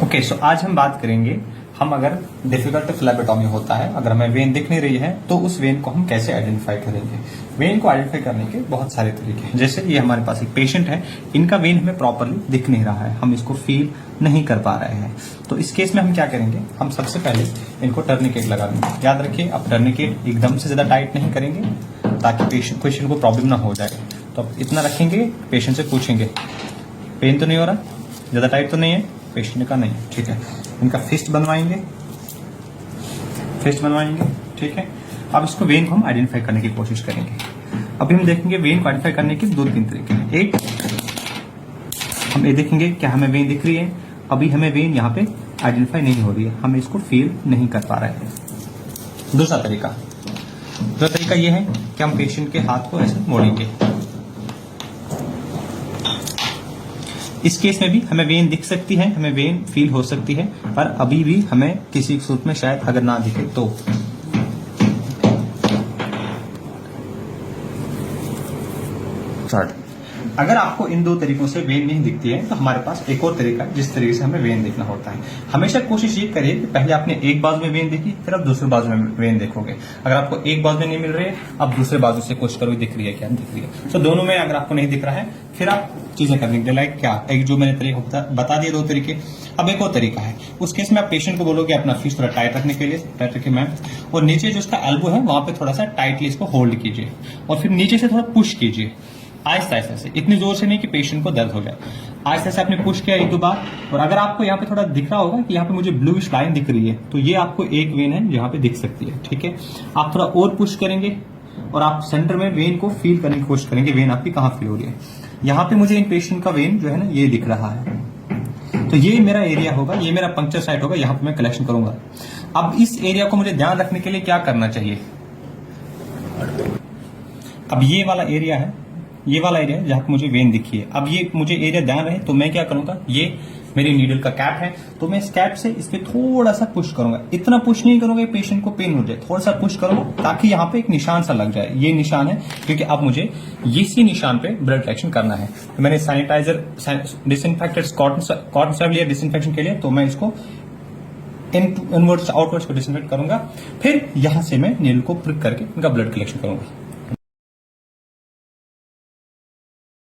Okay, सो आज हम बात करेंगे, हम अगर डिफिकल्ट फ्लेबोटॉमी होता है, अगर हमें वेन दिख नहीं रही है तो उस वेन को हम कैसे आइडेंटिफाई करेंगे। वेन को आइडेंटिफाई करने के बहुत सारे तरीके हैं। जैसे ये हमारे पास एक पेशेंट है, इनका वेन हमें प्रॉपरली दिख नहीं रहा है, हम इसको फील नहीं कर पा रहे हैं, तो इस केस में हम क्या करेंगे, हम सबसे पहले इनको टर्निकेट लगा देंगे। याद रखिए, अब टर्निकेट एकदम से ज्यादा टाइट नहीं करेंगे ताकि पेशेंट को प्रॉब्लम ना हो जाए। तो अब इतना रखेंगे, पेशेंट से पूछेंगे पेन तो नहीं हो रहा, ज्यादा टाइट तो नहीं है, पेशेंट ने कहा नहीं, ठीक है। इनका फिस्ट बनवाएंगे, ठीक है। अब इसको वेन को हम आइडेंटिफाई करने की कोशिश करेंगे। अभी हम देखेंगे वेन को आइडेंटिफाई करने के 2-3 तरीके हैं। एक, हम ये देखेंगे क्या हमें वेन दिख रही है, अभी हमें वेन यहाँ पे आइडेंटिफाई नहीं हो रही है, हम इसको फील नहीं कर पा रहे हैं। दूसरा तरीका ये है कि हम पेशेंट के हाथ को ऐसे मोड़ेंगे। इस केस में भी हमें वेन दिख सकती है, हमें वेन फील हो सकती है, पर अभी भी हमें किसी सूरत में शायद अगर ना दिखे तो अगर आपको इन 2 तरीकों से वेन नहीं दिखती है तो हमारे पास एक और तरीका है जिस तरीके से हमें वेन देखना होता है। हमेशा कोशिश ये करिए कि पहले आपने एक बाजू में वेन देखी, फिर आप दूसरे बाजू में वेन देखोगे। अगर आपको एक बाजू में नहीं मिल रही है, आप दूसरे बाजू से कोशिश करोगे दिख रही है क्या, दिख रही है। तो दोनों में अगर आपको नहीं दिख रहा है, फिर आप चीजें करने के लिए लाइक क्या, एक जो मैंने तरीका बता दिए 2 तरीके। अब एक और तरीका है, उस केस में आप पेशेंट को बोलोगे अपना फिस्ट थोड़ा टाइट रखने के लिए, टाइट रखिए मैम, और नीचे जो उसका एल्बो है वहां पे थोड़ा सा टाइटली इसको होल्ड कीजिए और फिर नीचे से थोड़ा पुश कीजिए, आहिस्ता आहिस्ता से, इतनी जोर से नहीं कि पेशेंट को दर्द हो जाए। आहिस्ता से आपने पुश किया 1-2 बार, और अगर आपको यहाँ पे थोड़ा दिख रहा होगा कि यहाँ पे मुझे ब्लूइश लाइन दिख रही है, तो ये आपको एक वेन है यहाँ पे दिख सकती है, ठीक है। आप थोड़ा और पुश करेंगे और आप सेंटर में वेन को फील करने की कोशिश करेंगे, वेन आपकी कहाँ फील हो रही है। यहाँ पे मुझे इन पेशेंट का वेन जो है ना ये दिख रहा है, तो ये मेरा एरिया होगा, ये मेरा पंक्चर साइट होगा, यहाँ पे मैं कलेक्शन करूंगा। अब इस एरिया को मुझे ध्यान रखने के लिए क्या करना चाहिए, अब ये वाला एरिया है, ये वाला एरिया जहां पे मुझे वेन दिखी है, अब ये मुझे एरिया ध्यान रहे तो मैं क्या करूंगा, ये मेरी नीडल का कैप है, तो मैं इस कैप से इस पे थोड़ा सा पुश करूंगा। इतना पुश नहीं करूंगा पेशेंट को पेन हो जाए, थोड़ा सा पुश करूंगा ताकि यहाँ पे एक निशान सा लग जाए। ये निशान है क्योंकि अब मुझे इसी निशान पे ब्लड कलेक्शन करना है। तो मैंने सैनिटाइजर डिसइंफेक्टेड कॉटन स्वैब लिया डिसइंफेक्शन के लिए, तो मैं इसको इनवर्ड्स आउटवर्ड्स को डिसइंफेक्ट करूंगा, फिर यहां से मैं नीडल को प्रिक करके इनका ब्लड कलेक्शन करूंगा।